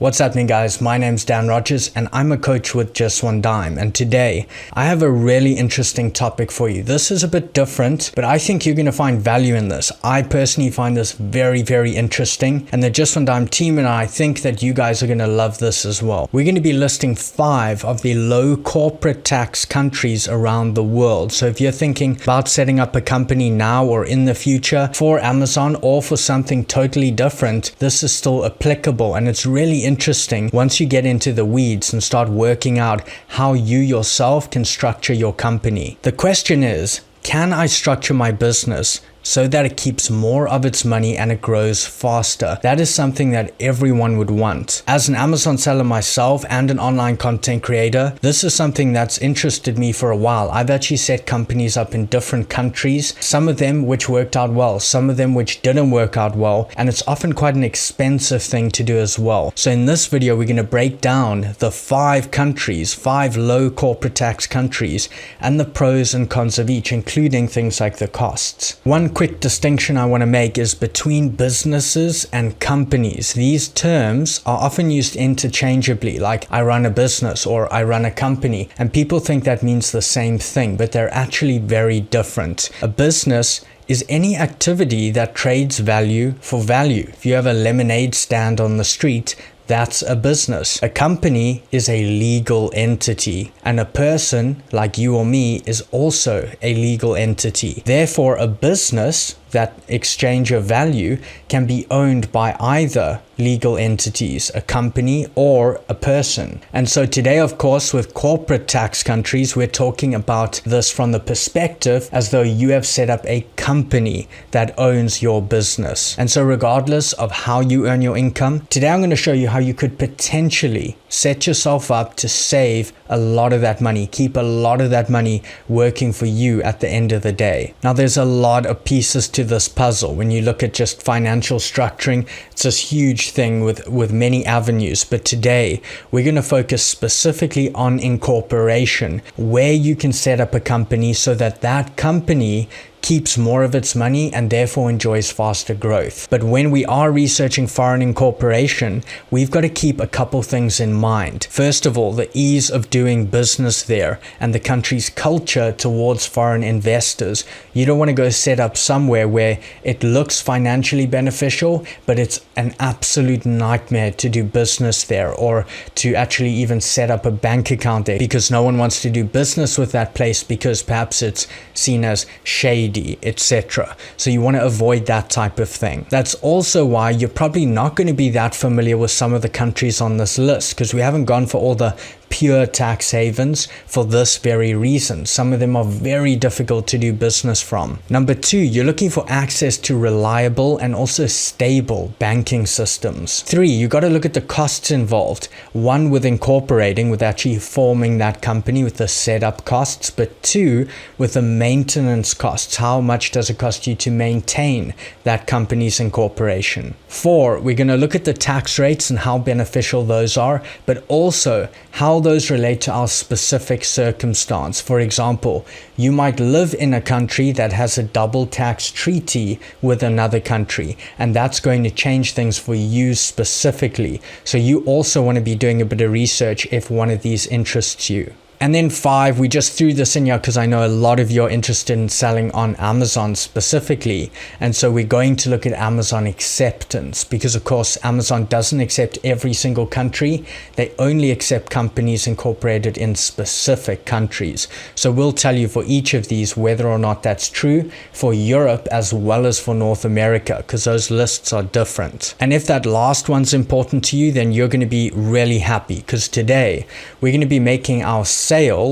What's happening, guys? My name's Dan Rogers and I'm a coach with Just One Dime, and today I have a really interesting topic for you. This is a bit different, but I think you're going to find value in this. I personally find this very, very interesting, and the Just One Dime team and I think that you guys are going to love this as well. We're going to be listing 5 of the low corporate tax countries around the world. So if you're thinking about setting up a company now or in the future for Amazon or for something totally different, this is still applicable, and it's really interesting once you get into the weeds and start working out how you yourself can structure your company. The question is, can I structure my business so that it keeps more of its money and it grows faster? That is something that everyone would want. As an Amazon seller myself and an online content creator, this is something that's interested me for a while. I've actually set companies up in different countries, some of them which worked out well, some of them which didn't work out well, and it's often quite an expensive thing to do as well. So in this video, we're going to break down the 5 countries, 5 low corporate tax countries, and the pros and cons of each, including things like the costs. One quick distinction I want to make is between businesses and companies. These terms are often used interchangeably, like I run a business or I run a company, and people think that means the same thing, but they're actually very different. A business is any activity that trades value for value. If you have a lemonade stand on the street, that's a business. A company is a legal entity, and a person like you or me is also a legal entity. Therefore, a business, that exchange of value, can be owned by either legal entities, a company or a person. And so today, of course, with corporate tax countries, we're talking about this from the perspective as though you have set up a company that owns your business. And so regardless of how you earn your income, today I'm going to show you how you could potentially set yourself up to save a lot of that money, keep a lot of that money working for you at the end of the day. Now, there's a lot of pieces to this puzzle. When you look at just financial structuring, it's this huge thing with many avenues. But today, we're going to focus specifically on incorporation, where you can set up a company so that that company keeps more of its money and therefore enjoys faster growth. But when we are researching foreign incorporation, we've got to keep a couple things in mind. First of all, the ease of doing business there and the country's culture towards foreign investors. You don't want to go set up somewhere where it looks financially beneficial, but it's an absolute nightmare to do business there, or to actually even set up a bank account there, because no one wants to do business with that place because perhaps it's seen as shady, etc. So you want to avoid that type of thing. That's also why you're probably not going to be that familiar with some of the countries on this list, because we haven't gone for all the pure tax havens for this very reason. Some of them are very difficult to do business from. Number 2, you're looking for access to reliable and also stable banking systems. 3, you got to look at the costs involved. 1, with incorporating, with actually forming that company, with the setup costs, but 2, with the maintenance costs. How much does it cost you to maintain that company's incorporation? 4, we're going to look at the tax rates and how beneficial those are, but also how those relate to our specific circumstance. For example, you might live in a country that has a double tax treaty with another country, and that's going to change things for you specifically. So you also want to be doing a bit of research if one of these interests you. And then 5, we just threw this in here because I know a lot of you are interested in selling on Amazon specifically. And so we're going to look at Amazon acceptance, because of course Amazon doesn't accept every single country. They only accept companies incorporated in specific countries. So we'll tell you for each of these whether or not that's true for Europe as well as for North America, because those lists are different. And if that last one's important to you, then you're going to be really happy, because today we're going to be making our sale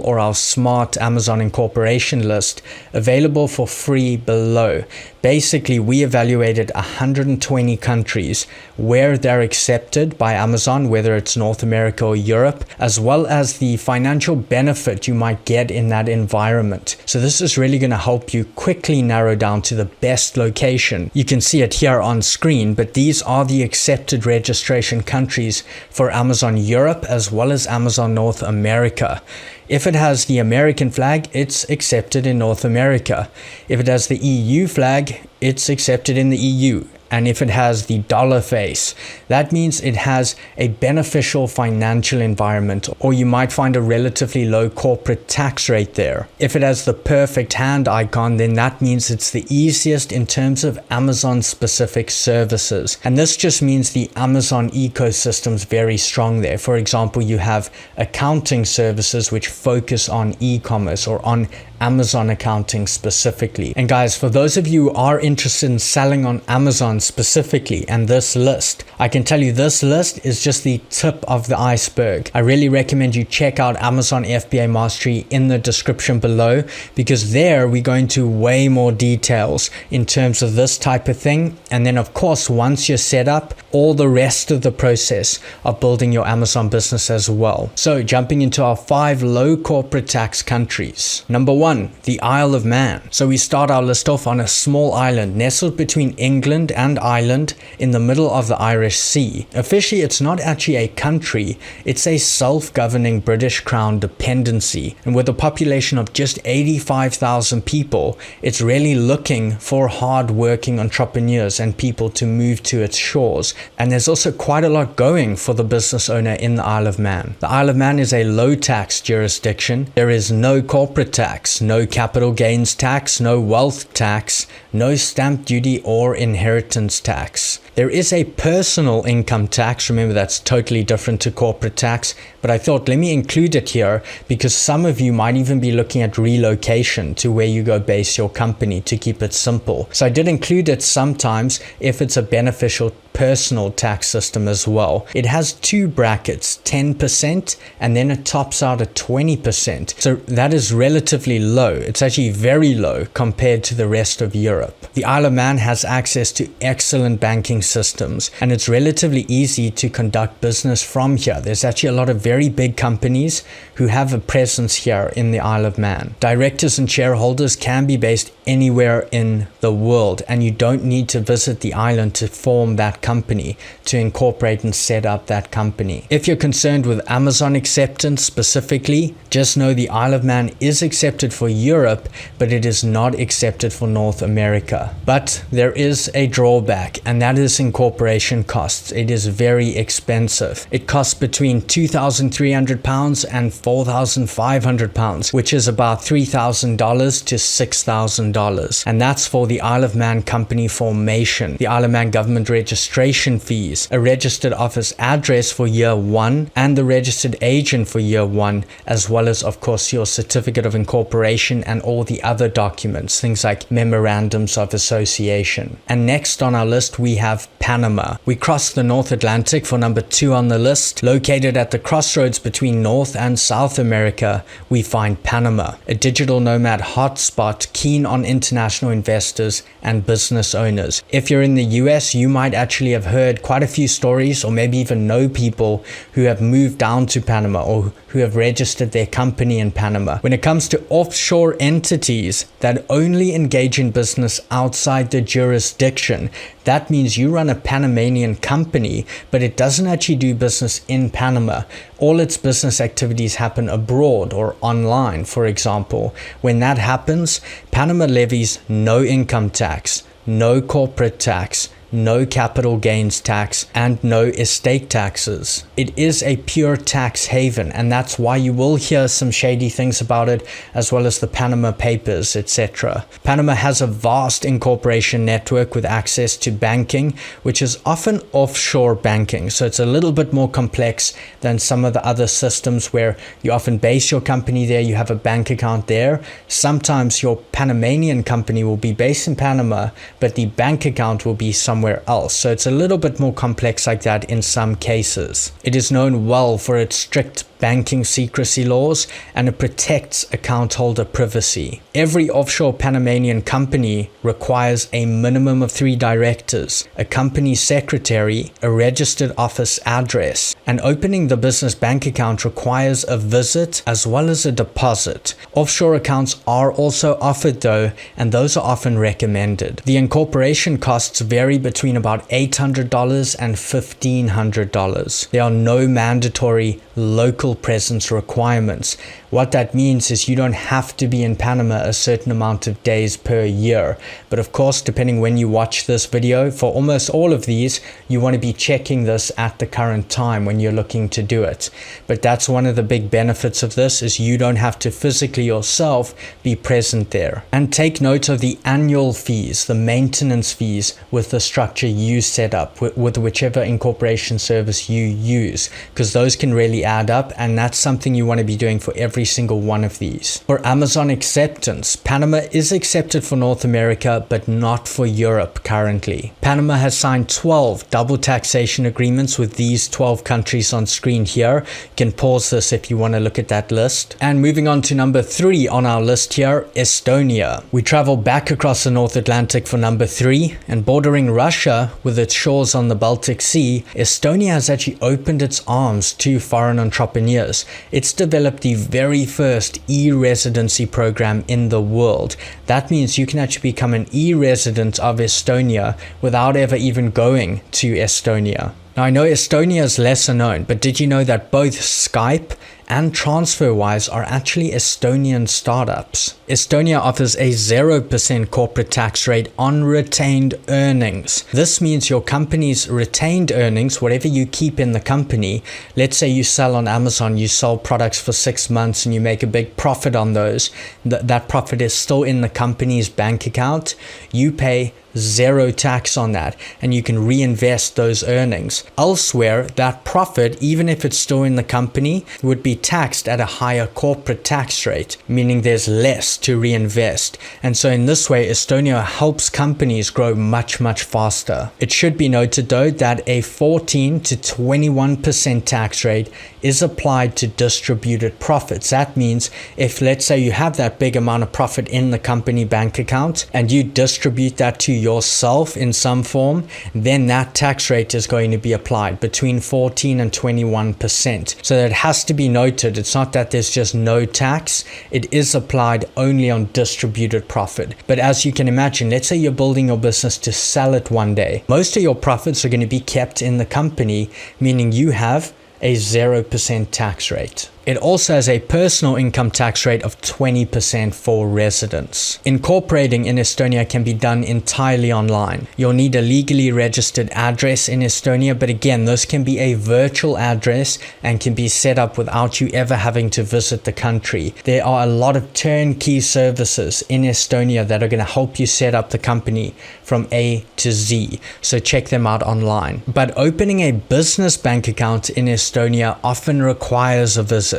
or our smart Amazon incorporation list available for free below. Basically, we evaluated 120 countries where they're accepted by Amazon, whether it's North America or Europe, as well as the financial benefit you might get in that environment. So this is really going to help you quickly narrow down to the best location. You can see it here on screen, but these are the accepted registration countries for Amazon Europe as well as Amazon North America. If it has the American flag, it's accepted in North America. If it has the EU flag, it's accepted in the EU. And if it has the dollar face, that means it has a beneficial financial environment, or you might find a relatively low corporate tax rate there. If it has the perfect hand icon, then that means it's the easiest in terms of Amazon specific services. And this just means the Amazon ecosystem is very strong there. For example, you have accounting services which focus on e-commerce or on Amazon accounting specifically. And guys, for those of you who are interested in selling on Amazon specifically and this list, I can tell you this list is just the tip of the iceberg. I really recommend you check out Amazon FBA Mastery in the description below, because there we go into way more details in terms of this type of thing. And then of course, once you're set up, all the rest of the process of building your Amazon business as well. So jumping into our 5 low corporate tax countries. Number 1, the Isle of Man. So we start our list off on a small island nestled between England and Ireland in the middle of the Irish Sea. Officially, it's not actually a country, it's a self-governing British Crown dependency. And with a population of just 85,000 people, it's really looking for hard-working entrepreneurs and people to move to its shores. And there's also quite a lot going for the business owner in the Isle of Man. The Isle of Man is a low-tax jurisdiction. There is no corporate tax, no capital gains tax, no wealth tax, no stamp duty or inheritance tax. There is a personal income tax. Remember, that's totally different to corporate tax, but I thought let me include it here because some of you might even be looking at relocation to where you go base your company to keep it simple. So I did include it sometimes if it's a beneficial personal tax system as well. It has 2 brackets, 10%, and then it tops out at 20%. So that is relatively low. It's actually very low compared to the rest of Europe. The Isle of Man has access to excellent banking systems, and it's relatively easy to conduct business from here. There's actually a lot of very big companies who have a presence here in the Isle of Man. Directors and shareholders can be based anywhere in the world, and you don't need to visit the island to form that company, to incorporate and set up that company. If you're concerned with Amazon acceptance specifically, just know the Isle of Man is accepted for Europe, but it is not accepted for North America. But there is a drawback, and that is incorporation costs. It is very expensive. It costs between £2,300 and £4,500, which is about $3,000 to $6,000. And that's for the Isle of Man company formation, the Isle of Man government registration fees, a registered office address for year 1, and the registered agent for year 1, as well as of course your certificate of incorporation and all the other documents, things like memorandums of association. And next on our list we have Panama. We cross the North Atlantic for number 2 on the list. Located at the crossroads between North and South America, we find Panama, a digital nomad hotspot keen on international investors and business owners. If you're in the US, you might actually have heard quite a few stories, or maybe even know people who have moved down to Panama or who have registered their company in Panama. When it comes to offshore entities that only engage in business outside the jurisdiction, that means you run a Panamanian company, but it doesn't actually do business in Panama. All its business activities happen abroad or online, for example. When that happens, Panama levies no income tax, no corporate tax, no capital gains tax, and no estate taxes. It is a pure tax haven, and that's why you will hear some shady things about it, as well as the Panama Papers, etc. Panama has a vast incorporation network with access to banking, which is often offshore banking, so it's a little bit more complex than some of the other systems where you often base your company there, you have a bank account there. Sometimes your Panamanian company will be based in Panama, but the bank account will be somewhere else. So it's a little bit more complex like that in some cases. It is known well for its strict banking secrecy laws, and it protects account holder privacy. Every offshore Panamanian company requires a minimum of 3 directors, a company secretary, a registered office address, and opening the business bank account requires a visit as well as a deposit. Offshore accounts are also offered though, and those are often recommended. The incorporation costs vary between between about $800 and $1,500. There are no mandatory local presence requirements. What that means is you don't have to be in Panama a certain amount of days per year. But of course, depending when you watch this video, for almost all of these, you want to be checking this at the current time when you're looking to do it. But that's one of the big benefits of this, is you don't have to physically yourself be present there. And take note of the annual fees, the maintenance fees with the structure you set up with whichever incorporation service you use, because those can really add up, and that's something you want to be doing for every single one of these. For Amazon acceptance, Panama is accepted for North America but not for Europe currently. Panama has signed 12 double taxation agreements with these 12 countries on screen here. You can pause this if you want to look at that list. And moving on to number 3 on our list here, Estonia. We travel back across the North Atlantic for number 3, and bordering Russia with its shores on the Baltic Sea, Estonia has actually opened its arms to foreign entrepreneurs. It's developed the very first e-residency program in the world. That means you can actually become an e-resident of Estonia without ever even going to Estonia. Now, I know Estonia is lesser known, but did you know that both Skype and TransferWise are actually Estonian startups? Estonia offers a 0% corporate tax rate on retained earnings. This means your company's retained earnings, whatever you keep in the company, let's say you sell on Amazon, you sell products for 6 months and you make a big profit on those, that profit is still in the company's bank account. You pay 0 tax on that, and you can reinvest those earnings. Elsewhere, that profit, even if it's still in the company, would be taxed at a higher corporate tax rate, meaning there's less to reinvest. And so in this way, Estonia helps companies grow much, much faster. It should be noted though that a 14 to 21% tax rate is applied to distributed profits. That means if, let's say, you have that big amount of profit in the company bank account and you distribute that to yourself in some form, then that tax rate is going to be applied between 14 and 21%. So that has to be noted. It's not that there's just no tax. It is applied only on distributed profit. But as you can imagine, let's say you're building your business to sell it one day. Most of your profits are going to be kept in the company, meaning you have a 0% tax rate. It also has a personal income tax rate of 20% for residents. Incorporating in Estonia can be done entirely online. You'll need a legally registered address in Estonia, but again, this can be a virtual address and can be set up without you ever having to visit the country. There are a lot of turnkey services in Estonia that are going to help you set up the company from A to Z, so check them out online. But opening a business bank account in Estonia often requires a visit.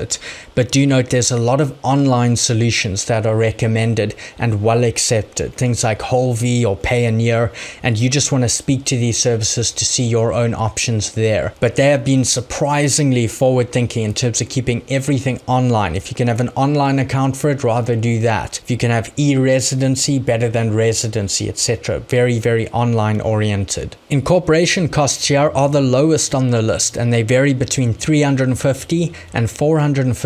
But do note there's a lot of online solutions that are recommended and well accepted, things like Holvi or Payoneer, and you just want to speak to these services to see your own options there. But they have been surprisingly forward thinking in terms of keeping everything online. If you can have an online account for it, rather do that. If you can have e-residency, better than residency, etc. Very, very online oriented. Incorporation costs here are the lowest on the list, and they vary between $350 and $450.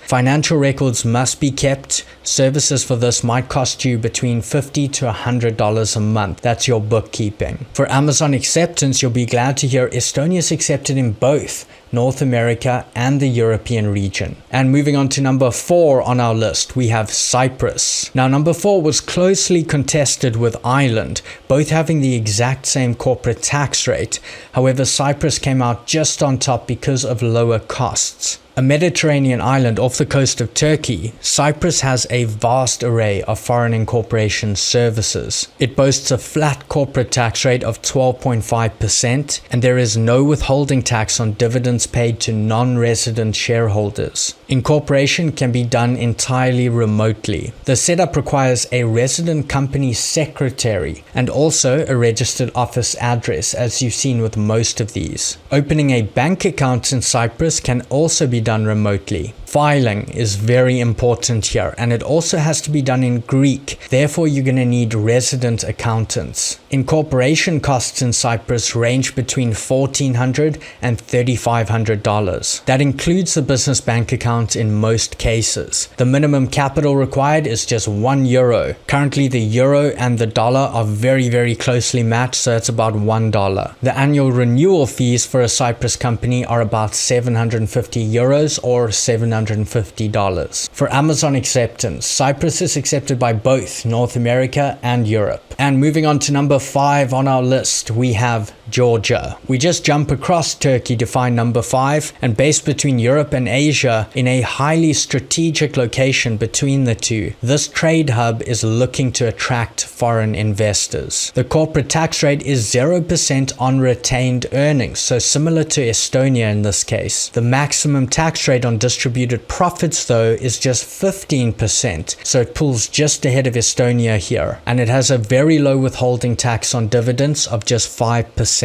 Financial records must be kept. Services for this might cost you between $50 to $100 a month. That's your bookkeeping. For Amazon acceptance, you'll be glad to hear Estonia is accepted in both North America and the European region. And moving on to number 4 on our list, we have Cyprus. Now, number 4 was closely contested with Ireland, both having the exact same corporate tax rate. However, Cyprus came out just on top because of lower costs. A Mediterranean island off the coast of Turkey, Cyprus has a vast array of foreign incorporation services. It boasts a flat corporate tax rate of 12.5%, and there is no withholding tax on dividends paid to non-resident shareholders. Incorporation can be done entirely remotely. The setup requires a resident company secretary and also a registered office address, as you've seen with most of these. Opening a bank account in Cyprus can also be done remotely. Filing is very important here, and it also has to be done in Greek. Therefore, you're going to need resident accountants. Incorporation costs in Cyprus range between $1,400 and $3,500. That includes the business bank account in most cases. The minimum capital required is just €1. Currently, the euro and the dollar are very closely matched, so it's about $1. The annual renewal fees for a Cyprus company are about €750 or $750. For Amazon acceptance, Cyprus is accepted by both North America and Europe. And moving on to number 5 on our list, we have Georgia. We just jump across Turkey to find number 5, and based between Europe and Asia in a highly strategic location between the two, this trade hub is looking to attract foreign investors. The corporate tax rate is 0% on retained earnings, so similar to Estonia in this case. The maximum tax rate on distributed profits though is just 15%, so it pulls just ahead of Estonia here, and it has a very low withholding tax on dividends of just 5%.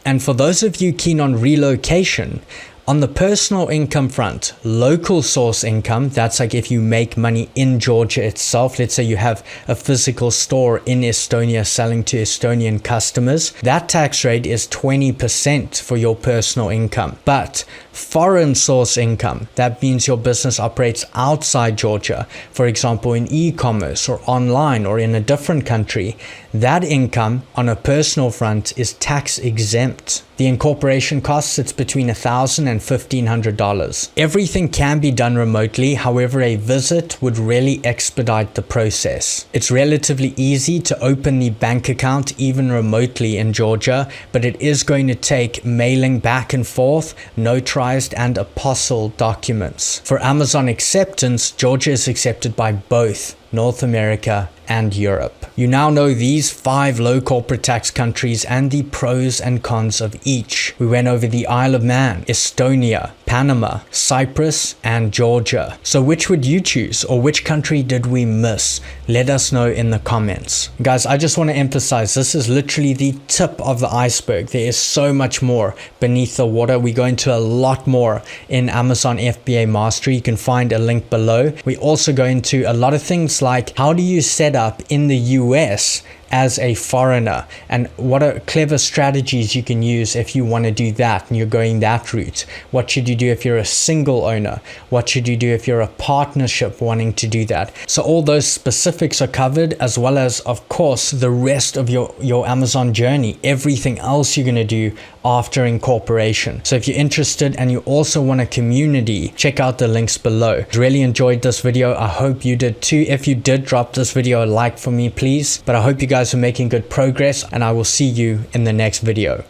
And for those of you keen on relocation, on the personal income front, local source income, that's like if you make money in Georgia itself, let's say you have a physical store in Estonia selling to Estonian customers, that tax rate is 20% for your personal income. But foreign source income, that means your business operates outside Georgia, for example in e-commerce or online or in a different country, that income on a personal front is tax exempt. The incorporation cost sits between $1,000 and $1,500. Everything can be done remotely, however a visit would really expedite the process. It's relatively easy to open the bank account even remotely in Georgia, but it is going to take mailing back and forth, notarized and apostle documents. For Amazon acceptance, Georgia is accepted by both North America and Europe. You now know these 5 low corporate tax countries and the pros and cons of each. We went over the Isle of Man, Estonia, Panama, Cyprus, and Georgia. So which would you choose, or which country did we miss? Let us know in the comments. Guys, I just want to emphasize, this is literally the tip of the iceberg. There is so much more beneath the water. We go into a lot more in Amazon FBA Mastery. You can find a link below. We also go into a lot of things like how do you set up in the US as a foreigner, and what are clever strategies you can use if you want to do that and you're going that route. What should you do if you're a single owner? What should you do if you're a partnership wanting to do that? So all those specifics are covered, as well as of course the rest of your Amazon journey, everything else you're going to do after incorporation. So if you're interested and you also want a community, check out the links below. Really enjoyed this video. I hope you did too. If you did, drop this video a like for me please. But I hope you guys are making good progress, and I will see you in the next video.